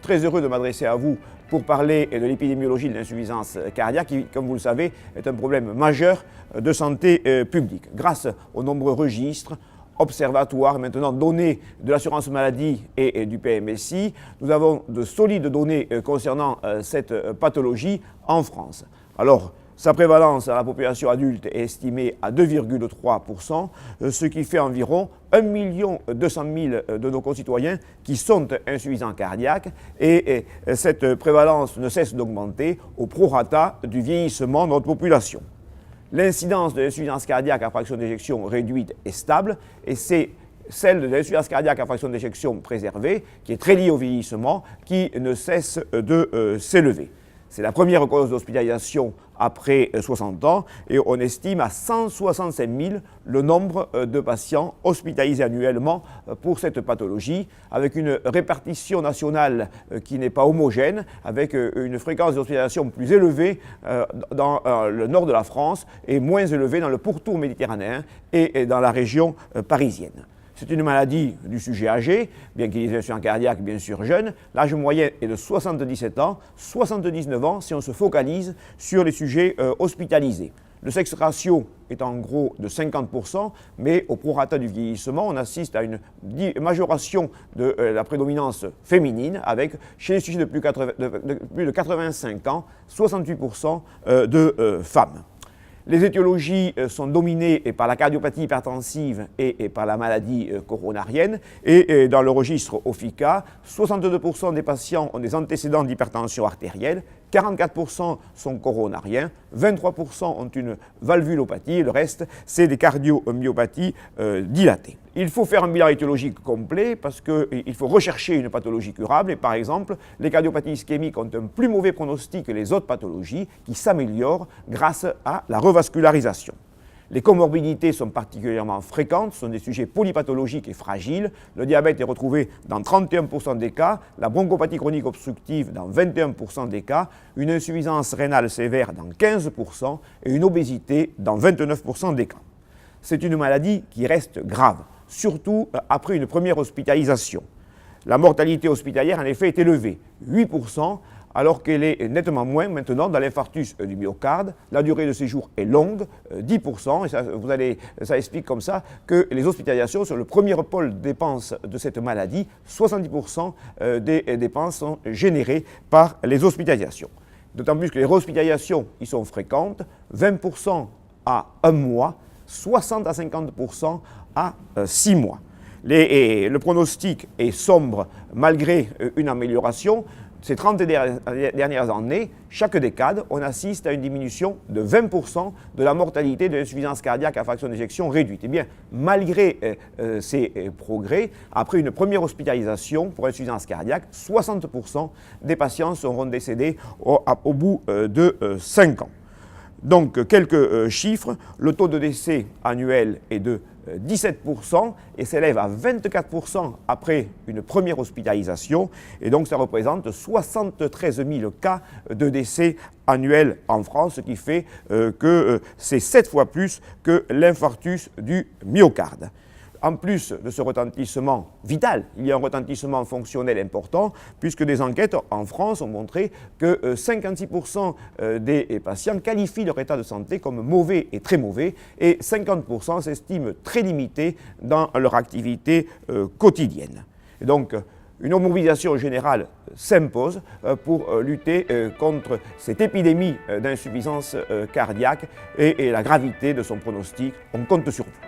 très heureux de m'adresser à vous pour parler de l'épidémiologie de l'insuffisance cardiaque qui, comme vous le savez, est un problème majeur de santé publique. Grâce aux nombreux registres, observatoires, maintenant données de l'assurance maladie et du PMSI, nous avons de solides données concernant cette pathologie en France. Alors, sa prévalence à la population adulte est estimée à 2,3%, ce qui fait environ 1 200 000 de nos concitoyens qui sont insuffisants cardiaques et cette prévalence ne cesse d'augmenter au prorata du vieillissement de notre population. L'incidence de l'insuffisance cardiaque à fraction d'éjection réduite est stable et c'est celle de l'insuffisance cardiaque à fraction d'éjection préservée, qui est très liée au vieillissement, qui ne cesse de s'élever. C'est la première cause d'hospitalisation après 60 ans et on estime à 165 000 le nombre de patients hospitalisés annuellement pour cette pathologie, avec une répartition nationale qui n'est pas homogène, avec une fréquence d'hospitalisation plus élevée dans le nord de la France et moins élevée dans le pourtour méditerranéen et dans la région parisienne. C'est une maladie du sujet âgé, bien qu'il y ait des insuffisants cardiaques bien sûr jeunes. L'âge moyen est de 77 ans, 79 ans si on se focalise sur les sujets hospitalisés. Le sexe ratio est en gros de 50%, mais au prorata du vieillissement, on assiste à une majoration de la prédominance féminine, avec chez les sujets de plus de 85 ans, 68% de femmes. Les étiologies sont dominées par la cardiopathie hypertensive et par la maladie coronarienne. Et dans le registre OFICA, 62% des patients ont des antécédents d'hypertension artérielle, 44% sont coronariens, 23% ont une valvulopathie et le reste, c'est des cardiomyopathies dilatées. Il faut faire un bilan étiologique complet parce qu'il faut rechercher une pathologie curable et par exemple, les cardiopathies ischémiques ont un plus mauvais pronostic que les autres pathologies qui s'améliorent grâce à la revascularisation. Les comorbidités sont particulièrement fréquentes, ce sont des sujets polypathologiques et fragiles. Le diabète est retrouvé dans 31% des cas, la bronchopathie chronique obstructive dans 21% des cas, une insuffisance rénale sévère dans 15% et une obésité dans 29% des cas. C'est une maladie qui reste grave, surtout après une première hospitalisation. La mortalité hospitalière en effet est élevée, 8%, alors qu'elle est nettement moins maintenant dans l'infarctus du myocarde. La durée de séjour est longue, 10%, et ça explique comme ça que les hospitalisations sont le premier pôle de dépenses de cette maladie. 70% des dépenses sont générées par les hospitalisations. D'autant plus que les hospitalisations y sont fréquentes, 20% à 1 mois, 60 à 50% à 6 mois. Le pronostic est sombre malgré une amélioration. Ces 30 dernières années, chaque décade, on assiste à une diminution de 20% de la mortalité de l'insuffisance cardiaque à fraction d'éjection réduite. Eh bien, malgré ces progrès, après une première hospitalisation pour insuffisance cardiaque, 60% des patients seront décédés au bout de 5 ans. Donc, quelques chiffres. Le taux de décès annuel est de 17% et s'élève à 24% après une première hospitalisation. Et donc, ça représente 73 000 cas de décès annuels en France, ce qui fait que c'est 7 fois plus que l'infarctus du myocarde. En plus de ce retentissement vital, il y a un retentissement fonctionnel important puisque des enquêtes en France ont montré que 56% des patients qualifient leur état de santé comme mauvais et très mauvais et 50% s'estiment très limités dans leur activité quotidienne. Et donc, une mobilisation générale s'impose pour lutter contre cette épidémie d'insuffisance cardiaque et la gravité de son pronostic. On compte sur vous.